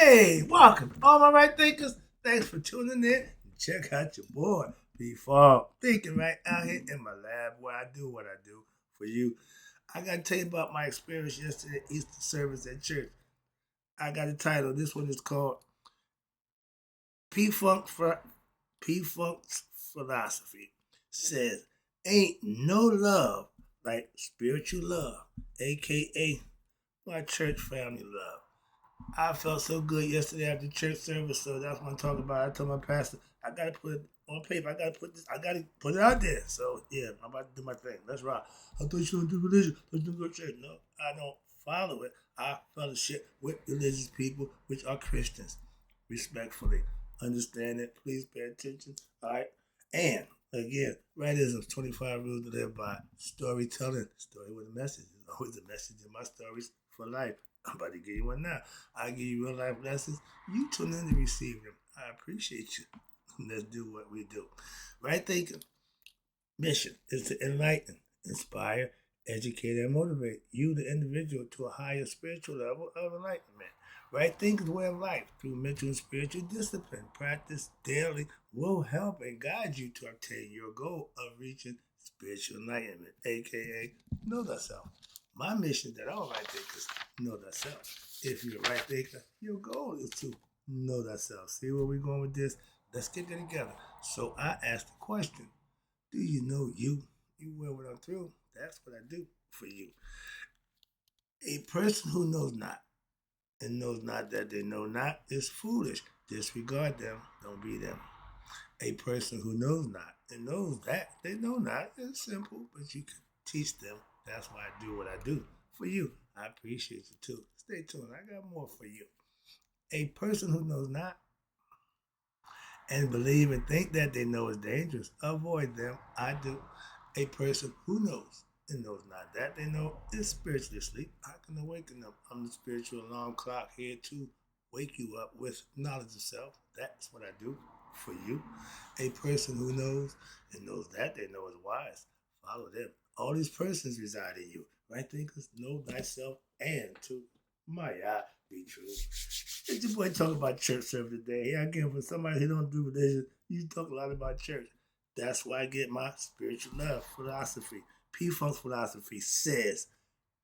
Hey, welcome, all my right thinkers. Thanks for tuning in. Check out your boy, B4, thinking right out here in my lab where I do what I do for you. I got to tell you about my experience yesterday at Easter service at church. I got a title. This one is called P Funk P Funk's Philosophy. Says, ain't no love like spiritual love, aka my church family love. I felt so good yesterday after church service, so that's what I'm talking about. I told my pastor, I gotta put it on paper. I gotta put it out there. So yeah, I'm about to do my thing. Let's rock. I thought you don't do religion. I thought you don't go to church. No, I don't follow it. I fellowship with religious people, which are Christians. Respectfully, understand it. Please pay attention. All right, and again, rightism, 25 rules to live by. Storytelling, story with a message. There's always a message in my stories for life. I'm about to give you one now. I give you real life lessons. You tune in to receive them. I appreciate you. Let's do what we do. Right thinking mission is to enlighten, inspire, educate, and motivate you, the individual, to a higher spiritual level of enlightenment. Right thinking way of life through mental and spiritual discipline. Practice daily will help and guide you to obtain your goal of reaching spiritual enlightenment, aka know thyself. My mission that all right thinkers know thyself. If you're a right thinker, your goal is to know thyself. See where we're going with this? Let's get there together. So I asked the question, do you know you? You will when I'm through. That's what I do for you. A person who knows not and knows not that they know not is foolish. Disregard them, don't be them. A person who knows not and knows that they know not is simple, but you can teach them. That's why I do what I do for you. I appreciate you too. Stay tuned. I got more for you. A person who knows not and believe and think that they know is dangerous, avoid them. I do. A person who knows and knows not that they know is spiritually asleep. I can awaken them. I'm the spiritual alarm clock here to wake you up with knowledge of self. That's what I do for you. A person who knows and knows that they know is wise. Follow them. All these persons reside in you. Right thinkers, know thyself and to my eye be true. It's your boy talking about church service today. Here again, for somebody who don't do religion, you talk a lot about church. That's why I get my spiritual love philosophy. P Funk's philosophy says,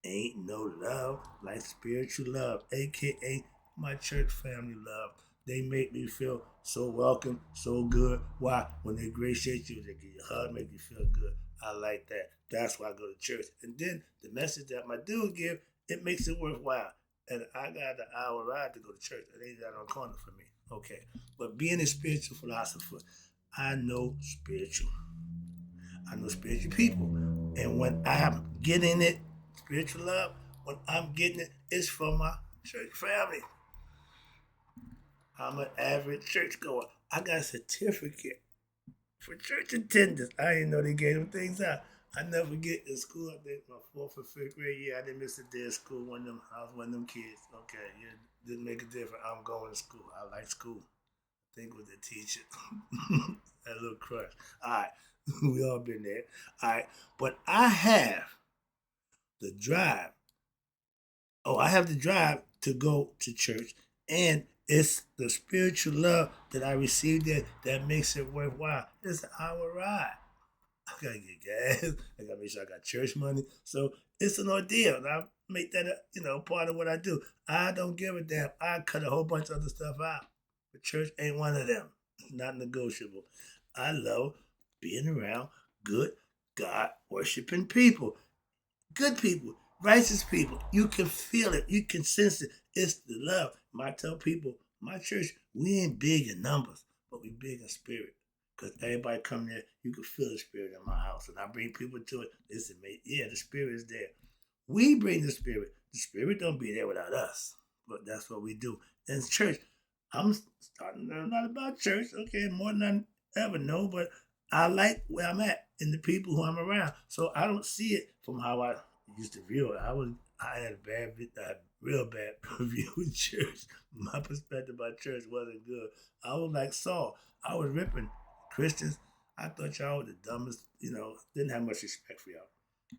ain't no love like spiritual love, aka my church family love. They make me feel so welcome, so good. Why? When they ingratiate you, they give you a hug, make you feel good. I like that. That's why I go to church. And then the message that my dude give, it makes it worthwhile. And I got an hour ride to go to church. It ain't that on the corner for me. Okay. But being a spiritual philosopher, I know spiritual. I know spiritual people. And when I'm getting it, spiritual love, when I'm getting it, it's from my church family. I'm an average churchgoer. I got a certificate for church attendance. I didn't know they gave them things out. I never forget in school, I think my fourth or fifth grade year, I didn't miss a day of school. I was one of them kids. Okay, yeah, didn't make a difference. I'm going to school. I like school. I think with the teacher. That little crush. All right, we all been there. All right, but I have the drive. Oh, I have the drive to go to church, and it's the spiritual love that I received there that makes it worthwhile. It's an hour ride. I gotta get gas. I gotta make sure I got church money. So it's an ordeal. And I make that part of what I do. I don't give a damn. I cut a whole bunch of other stuff out. But church ain't one of them. It's not negotiable. I love being around good God worshiping people. Good people, righteous people. You can feel it. You can sense it. It's the love. I tell people, my church, we ain't big in numbers, but we big in spirit. Because everybody come there, you can feel the spirit in my house. And I bring people to it. Listen, mate, yeah, the spirit is there. We bring the spirit. The spirit don't be there without us. But that's what we do. In church, I'm starting to learn a lot about church. Okay, more than I ever know, but I like where I'm at and the people who I'm around. So I don't see it from how I used to view it. I had a real bad view of church. My perspective about church wasn't good. I was like Saul. I was ripping Christians. I thought y'all were the dumbest. Didn't have much respect for y'all.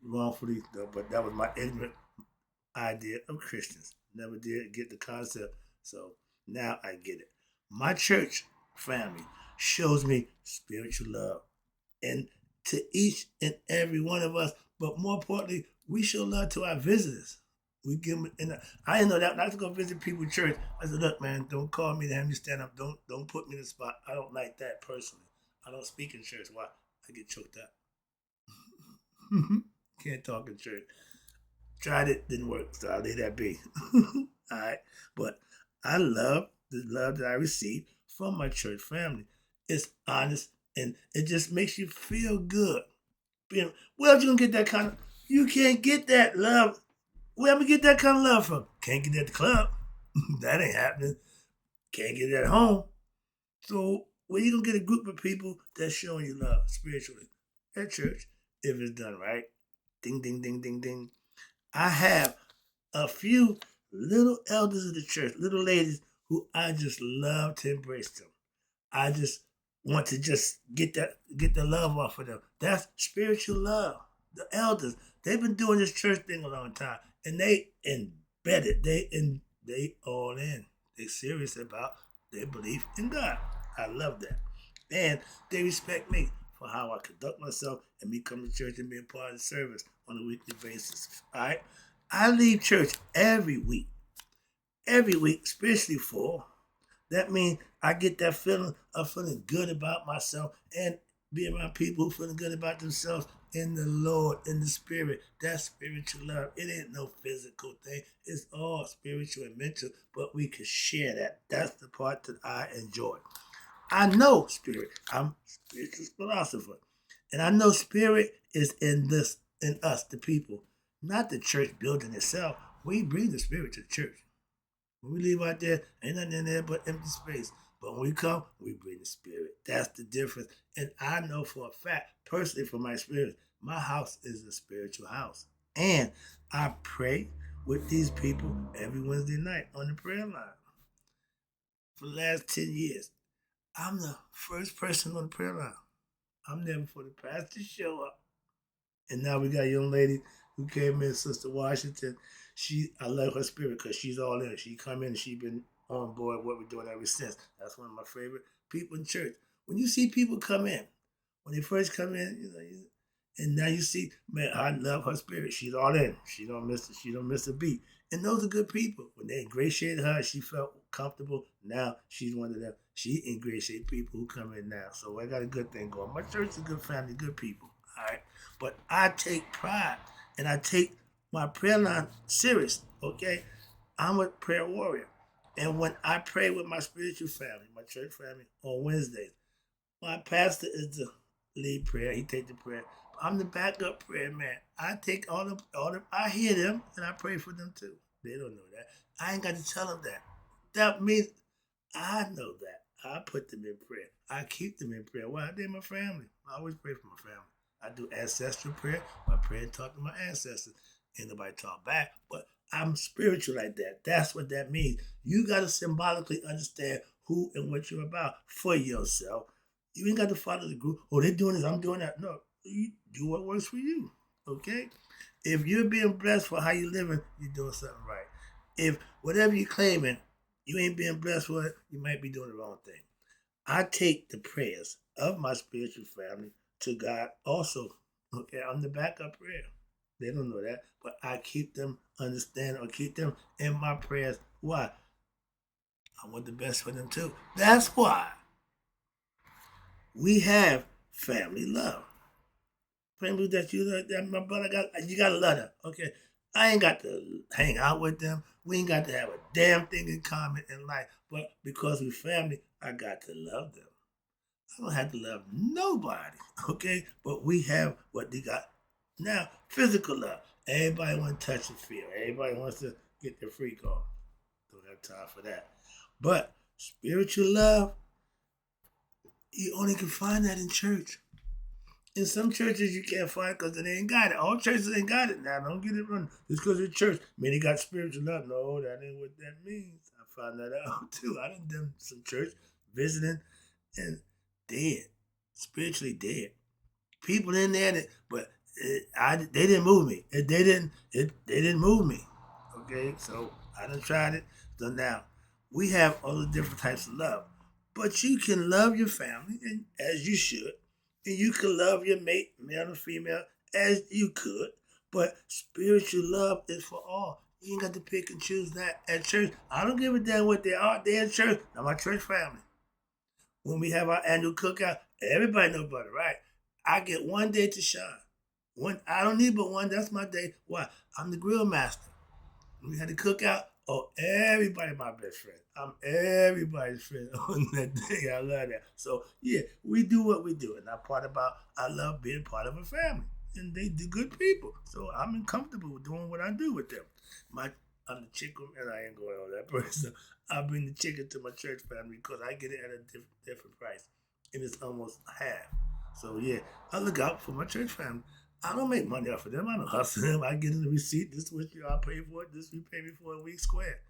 Wrongfully, though, but that was my ignorant idea of Christians. Never did get the concept. So Now I get it. My church family shows me spiritual love. And to each and every one of us, but more importantly, we show love to our visitors. We give them, and I didn't know that. Not to go visit people in church. I said, look, man, don't call me to have me stand up. Don't put me in the spot. I don't like that personally. I don't speak in church. Why? I get choked up. Can't talk in church. Tried it, didn't work, so I'll leave that be. All right. But I love the love that I received from my church family. It's honest and it just makes you feel good. Where else you gonna get that kind of you can't get that love. Where am I get that kind of love from? Can't get it at the club. That ain't happening. Can't get it at home. So where you gonna get a group of people that's showing you love spiritually? At church, if it's done right. Ding ding ding ding ding. I have a few little elders of the church, little ladies who I just love to embrace them. I just want to just get the love off of them. That's spiritual love. The elders, they've been doing this church thing a long time, and they embedded. They all in. They serious about their belief in God. I love that, and they respect me for how I conduct myself and me coming to church and being part of the service on a weekly basis. All right, I leave church every week, especially for that means I get that feeling of feeling good about myself and being around people who feeling good about themselves in the Lord, in the spirit. That's spiritual love. It ain't no physical thing. It's all spiritual and mental, but we can share that. That's the part that I enjoy. I know spirit. I'm a spiritual philosopher. And I know spirit is in us, the people, not the church building itself. We bring the spirit to the church. When we leave out there, ain't nothing in there but empty space. But when we come, we bring the spirit. That's the difference. And I know for a fact, personally from my experience, my house is a spiritual house. And I pray with these people every Wednesday night on the prayer line for the last 10 years. I'm the first person on the prayer line. I'm there before the pastor show up. And now we got a young lady who came in, Sister Washington. I love her spirit because she's all in. She come in and she been on board what we're doing ever since. That's one of my favorite people in church. When you see people come in, when they first come in, and now you see, man, I love her spirit. She's all in. She don't miss it. She don't miss a beat. And those are good people. When they ingratiated her, she felt comfortable. Now she's one of them. She ingratiates people who come in now. So I got a good thing going. My church is a good family, good people. All right. But I take pride and I take my prayer line serious. Okay. I'm a prayer warrior. And when I pray with my spiritual family, my church family, on Wednesdays, my pastor is the lead prayer. He take the prayer. I'm the backup prayer man. I take all the I hear them and I pray for them too. They don't know that. I ain't got to tell them that. That means I know that. I put them in prayer. I keep them in prayer. Why? They're my family. I always pray for my family. I do ancestral prayer. I pray and talk to my ancestors. Ain't nobody talk back, but I'm spiritual like that. That's what that means. You got to symbolically understand who and what you're about for yourself. You ain't got to follow the group. Oh, they're doing this, I'm doing that. No, you do what works for you. Okay? If you're being blessed for how you're living, you're doing something right. If whatever you're claiming, you ain't being blessed for it, you might be doing the wrong thing. I take the prayers of my spiritual family to God also. Okay, I'm the backup prayer. They don't know that, but I keep them understand or keep them in my prayers. Why? I want the best for them too. That's why we have family love. Family that you love, that my brother got, you gotta love them. Okay, I ain't got to hang out with them. We ain't got to have a damn thing in common in life. But because we family, I got to love them. I don't have to love nobody, okay? But we have what they got. Now, physical love. Everybody want to touch and feel. Everybody wants to get their freak on. Don't have time for that. But spiritual love, you only can find that in church. In some churches, you can't find it because they ain't got it. All churches ain't got it now. Don't get it wrong. Just because it's church, man, they got spiritual love. No, that ain't what that means. I found that out too. I done some church visiting and dead, spiritually dead. People in there, but they didn't move me. They didn't move me. Okay, so I done tried it. So now, we have all the different types of love. But you can love your family, and as you should, and you can love your mate, male or female, as you could. But spiritual love is for all. You ain't got to pick and choose that at church. I don't give a damn what they are. They're in church. Now my church family. When we have our annual cookout, everybody knows about it, right? I get one day to shine. One, I don't need but one. That's my day. Why? I'm the grill master. We had the cookout. Oh, everybody my best friend. I'm everybody's friend on that day. I love that. So yeah, we do what we do, and I love being part of a family, and they do good people. So I'm comfortable with doing what I do with them. My I'm the chicken, and I ain't going on that person. I bring the chicken to my church family because I get it at a different price, and it's almost half. So yeah, I look out for my church family. I don't make money off of them. I don't hustle them. I get in the receipt. This is what y'all pay for it. This you pay me for a week square.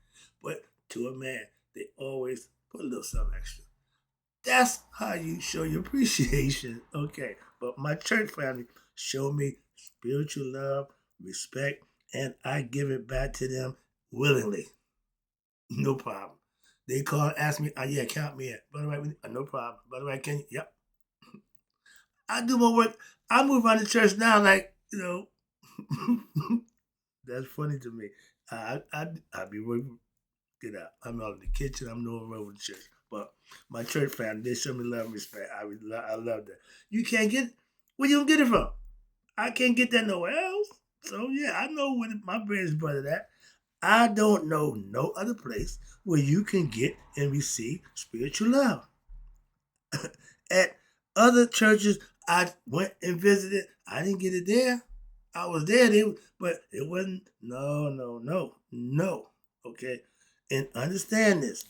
But to a man, they always put a little something extra. That's how you show your appreciation. Okay. But my church family show me spiritual love, respect, and I give it back to them willingly. No problem. They call and ask me, oh yeah, count me in. By the way, no problem. By the way, can you? Yep. I do my work. I move around the church now, like, that's funny to me. I be working, get out. I'm out in the kitchen. I'm no over the church. But my church family, they show me love and respect. I love that. You can't get, where you gonna get it from? I can't get that nowhere else. So yeah, I know where my bread is buttered at. I don't know no other place where you can get and receive spiritual love. At other churches I went and visited, I didn't get it there. I was there, but it wasn't. No, no, no, no. Okay, and understand this: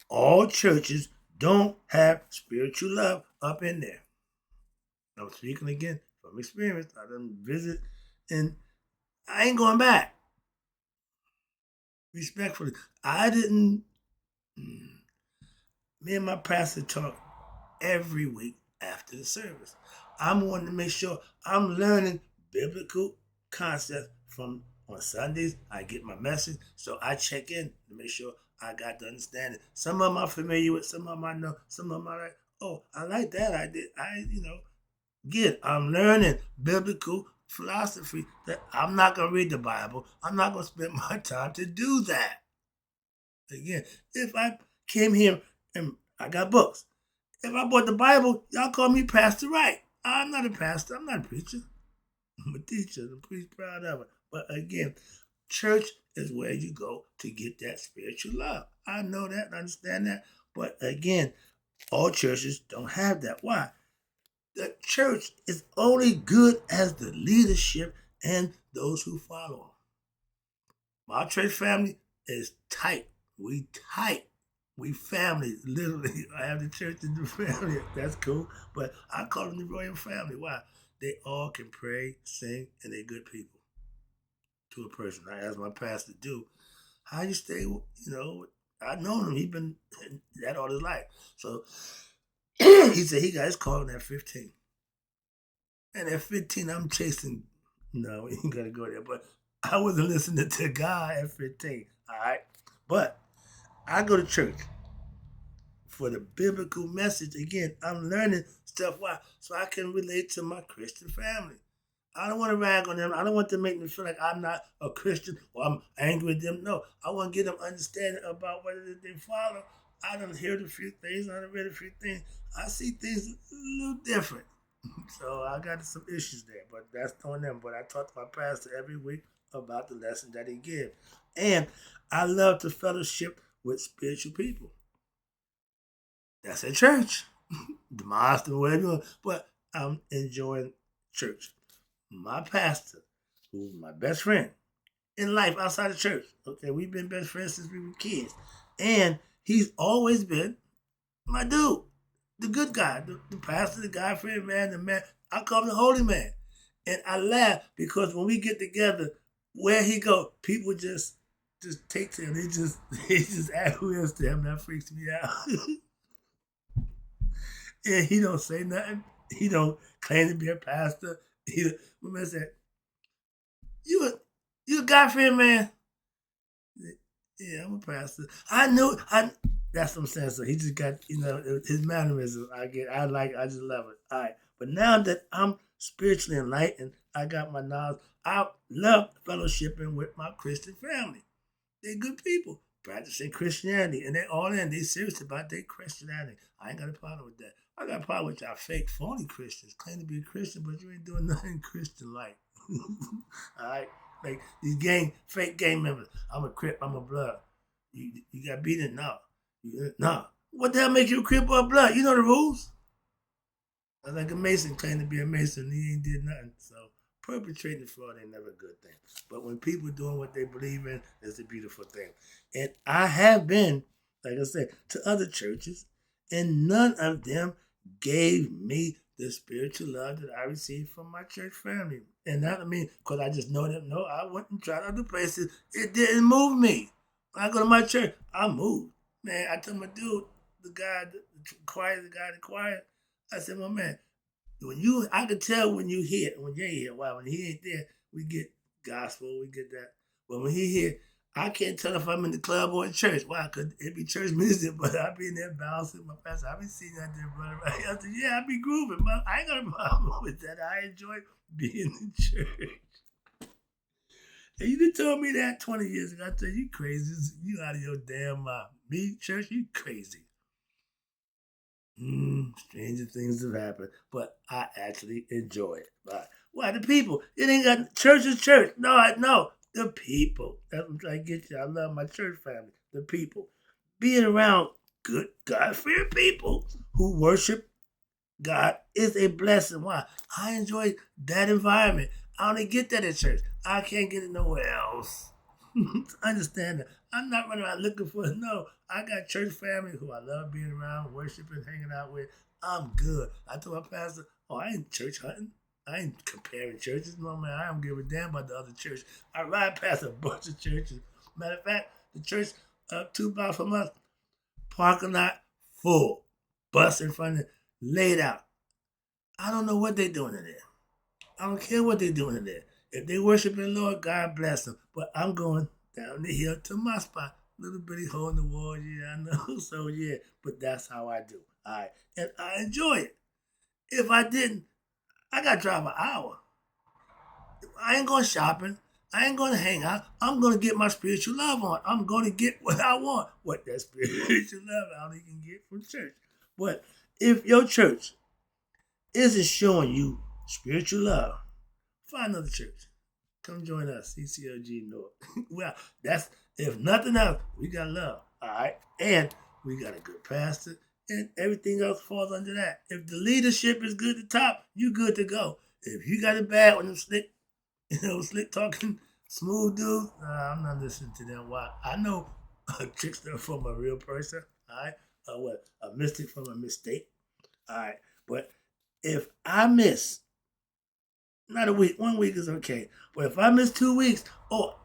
all churches don't have spiritual love up in there. I'm speaking again from experience. I done visit, and I ain't going back. Respectfully, I didn't. Me and my pastor talk every week after the service. I'm wanting to make sure I'm learning biblical concepts from on Sundays. I get my message, so I check in to make sure I got the understanding. Some of them I'm familiar with, some of them I know, some of them I like, oh, I like that. I did, get, I'm learning biblical philosophy that I'm not going to read the Bible. I'm not going to spend my time to do that. Again, if I came here and I got books, if I bought the Bible, y'all call me Pastor Wright. I'm not a pastor. I'm not a preacher. I'm a teacher. I'm pretty proud of it. But again, church is where you go to get that spiritual love. I know that, I understand that. But again, all churches don't have that. Why? The church is only good as the leadership and those who follow them. My church family is tight. We tight. We family, literally. I have the church and the family. That's cool. But I call them the royal family. Why? They all can pray, sing, and they're good people to a person. I asked my pastor, do, how you stay, I've known him. He's been that all his life. So he said he got his calling at 15. And at 15, I'm chasing. No, we ain't gonna go there. But I wasn't listening to God at 15. All right. But I go to church for the biblical message. Again, I'm learning stuff. Why? So I can relate to my Christian family. I don't want to rag on them. I don't want to make them feel like I'm not a Christian or I'm angry with them. No, I want to get them understanding about what it is they follow. I done heard a few things. I done read a few things. I see things a little different. So I got some issues there, but that's on them. But I talk to my pastor every week about the lesson that he gives. And I love to fellowship with spiritual people. That's at church. The mosque and whatever. But I'm enjoying church. My pastor, who's my best friend in life outside of church. Okay, we've been best friends since we were kids. And he's always been my dude. The good guy, the pastor, the God friend man, the man. I call him the holy man. And I laugh because when we get together, where he go, people just take to him. They just acquiesce to him. That freaks me out. And he don't say nothing. He don't claim to be a pastor. My man said, you a God fearing man? Yeah, I'm a pastor. I knew. That's what I'm saying. So he just got, his mannerisms. I just love it. All right. But now that I'm spiritually enlightened, I got my knowledge. I love fellowshipping with my Christian family. They're good people practicing Christianity, and they all in. They serious about their Christianity. I ain't got a problem with that. I got a problem with y'all fake, phony Christians. Claim to be a Christian, but you ain't doing nothing Christian like. All right, like these fake gang members. I'm a Crip. I'm a Blood. You got beaten? No. No. What the hell make you a Crip or a Blood? You know the rules. Like a Mason claimed to be a Mason, he ain't did nothing. So perpetrating fraud ain't never a good thing. But when people doing what they believe in, it's a beautiful thing. And I have been, like I said, to other churches, and none of them gave me the spiritual love that I received from my church family. And that I mean, because I just know them. No, I went and tried other places. It didn't move me. When I go to my church, I moved. Man, I told my dude, the guy, the choir, the guy in the choir, I said, my man, I could tell when you hear, when you're here. Wow, when he ain't there, we get gospel, we get that. But when he here, I can't tell if I'm in the club or in church. Why? Cause it be church music, but I be in there bouncing. My pastor, I be seeing that there brother. I said, yeah, I be grooving. But I ain't got a problem with that. I enjoy being in church. And you done told me that 20 years ago. I tell you, crazy. You out of your damn mind. Me, church, you crazy. Stranger things have happened, but I actually enjoy it. But why the people? It ain't got church is church. No, I know the people. That's what I'm trying to get you. I love my church family. The people, being around good God-fearing people who worship God is a blessing. Why? I enjoy that environment. I only get that at church. I can't get it nowhere else. Understand that. I'm not running around looking for it. No, I got church family who I love being around, worshiping, hanging out with. I'm good. I told my pastor, oh, I ain't church hunting. I ain't comparing churches. No, man, I don't give a damn about the other church. I ride past a bunch of churches. Matter of fact, the church 2 blocks from us, parking lot full. Bus in front of it, laid out. I don't know what they're doing in there. I don't care what they're doing in there. If they worshiping the Lord, God bless them. But I'm going down the hill to my spot. Little bitty hole in the wall, yeah, I know. So yeah, but that's how I do. All right. And I enjoy it. If I didn't, I gotta drive an hour. I ain't going shopping. I ain't gonna hang out. I'm gonna get my spiritual love on. I'm gonna get what I want. What that spiritual love I only can get from church. But if your church isn't showing you spiritual love, find another church. Come join us, CCLG North. Well, that's if nothing else, we got love. All right. And we got a good pastor. And everything else falls under that. If the leadership is good at the top, you good to go. If you got it bad when them slick, slick talking, smooth dudes, I'm not listening to them. Why? I know a trickster from a real person. All right. A mystic from a mistake. All right. But if I miss, not a week, 1 week is okay. But if I miss 2 weeks, oh,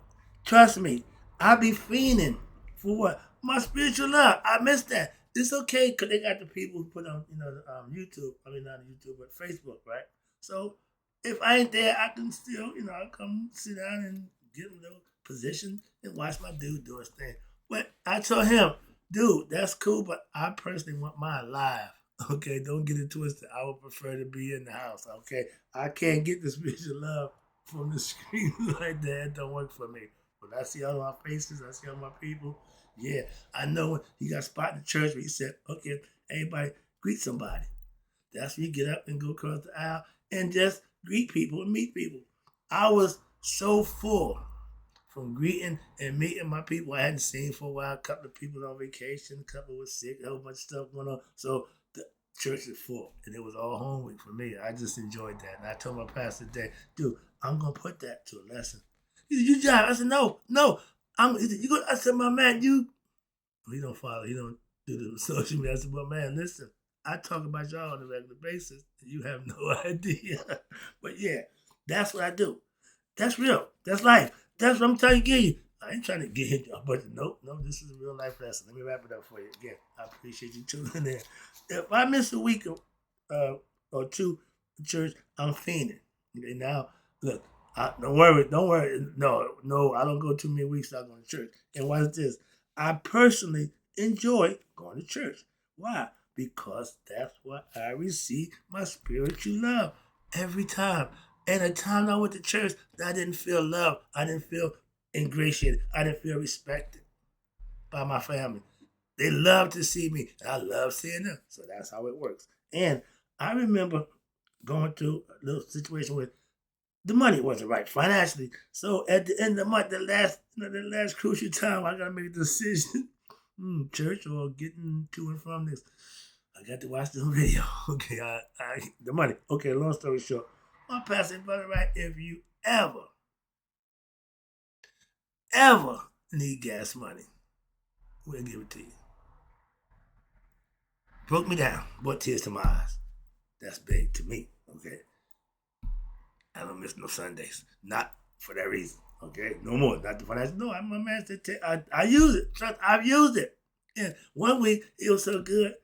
trust me, I be fiending for what? My spiritual love. I miss that. It's okay because they got the people who put on, YouTube. I mean, not YouTube, but Facebook, right? So if I ain't there, I can still, I come sit down and get a little position and watch my dude do his thing. But I told him, dude, that's cool, but I personally want mine live. Okay, don't get it twisted. I would prefer to be in the house. Okay, I can't get the spiritual love from the screen like that. It don't work for me. But I see all my faces, I see all my people. Yeah, I know when he got a spot in the church where he said, okay, everybody greet somebody. That's when you get up and go across the aisle and just greet people and meet people. I was so full from greeting and meeting my people I hadn't seen for a while. A couple of people on vacation, a couple was sick, a whole bunch of stuff going on. So the church is full, and it was all home week for me. I just enjoyed that. And I told my pastor today, dude, I'm going to put that to a lesson. He said, you drive. I said, no. He said, I said, my man, he don't follow. He don't do the social media. I said, well, man, listen, I talk about y'all on a regular basis, and you have no idea. But yeah, that's what I do. That's real. That's life. That's what I'm trying to get you. I ain't trying to get you, but no, this is a real life lesson. Let me wrap it up for you again. I appreciate you tuning in. If I miss a week or two at church, I'm fiending. Okay, now, look, Don't worry, don't worry. No, I don't go too many weeks without going to church. And why is this? I personally enjoy going to church. Why? Because that's what I receive my spiritual love every time. And the time I went to church, I didn't feel loved. I didn't feel ingratiated. I didn't feel respected by my family. They love to see me, and I love seeing them. So that's how it works. And I remember going through a little situation with the money wasn't right financially. So at the end of the month, the last crucial time, I gotta make a decision: church or getting to and from this. I got to watch the video. Okay, the money. Okay, long story short, my pastor brother, right? If you ever need gas money, we'll give it to you. Broke me down, brought tears to my eyes. That's big to me. Okay, I don't miss no Sundays. Not for that reason. Okay, no more. Not the financial. No, I'm a man. I use it. Trust, I've used it. And one week it was so good.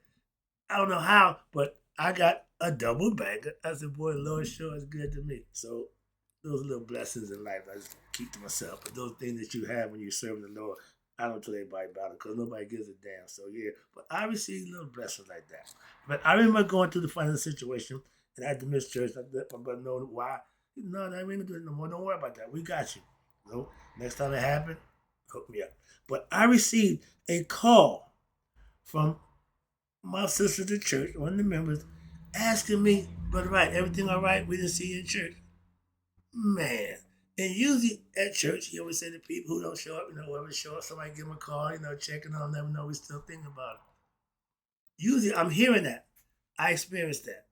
I don't know how, but I got a double bagger. I said, boy, the Lord sure is good to me. So those little blessings in life, I just keep to myself. But those things that you have when you're serving the Lord, I don't tell anybody about it because nobody gives a damn. So yeah, but I received little blessings like that. But I remember going through the financial situation and I had to miss church. I let my brother know why. No, I ain't gonna do it no more. Don't worry about that. We got you. Next time it happened, hook me up. But I received a call from my sister at the church, one of the members, asking me, Brother Wright, everything all right? We didn't see you in church. Man. And usually at church, he always say to people who don't show up, whoever show up, somebody give them a call, checking on them, we still thinking about it. Usually I'm hearing that. I experienced that.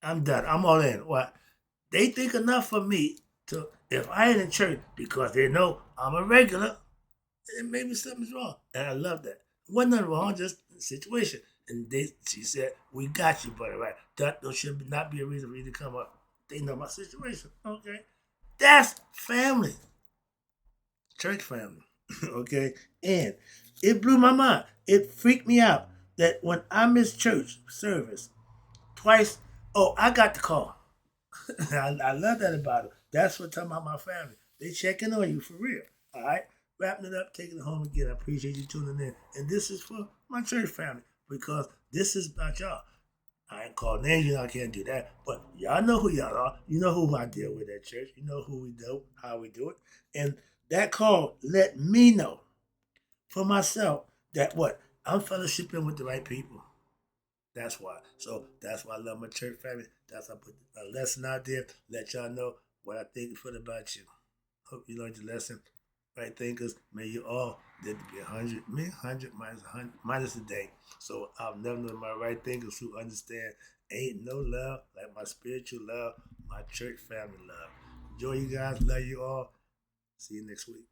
I'm done. I'm all in. What? They think enough for me to, if I ain't in church, because they know I'm a regular, then maybe something's wrong. And I love that. Wasn't nothing wrong, just the situation. And she said, we got you, buddy, right? That should not be a reason for you to come up. They know my situation. Okay. That's family. Church family. Okay. And it blew my mind. It freaked me out that when I missed church service twice, I got the call. I love that about it. That's what I'm talking about my family. They checking on you for real. All right? Wrapping it up, taking it home again. I appreciate you tuning in. And this is for my church family because this is about y'all. I ain't calling names, I can't do that. But y'all know who y'all are. You know who I deal with at church. You know who we do, how we do it. And that call let me know for myself that what? I'm fellowshipping with the right people. That's why. So that's why I love my church family. That's why I put a lesson out there. Let y'all know what I think and feel about you. Hope you learned your lesson. Right thinkers, may you all live to be 100. Me, 100 minus 100 minus a day. So I'll never know my right thinkers who understand ain't no love like my spiritual love, my church family love. Enjoy you guys. Love you all. See you next week.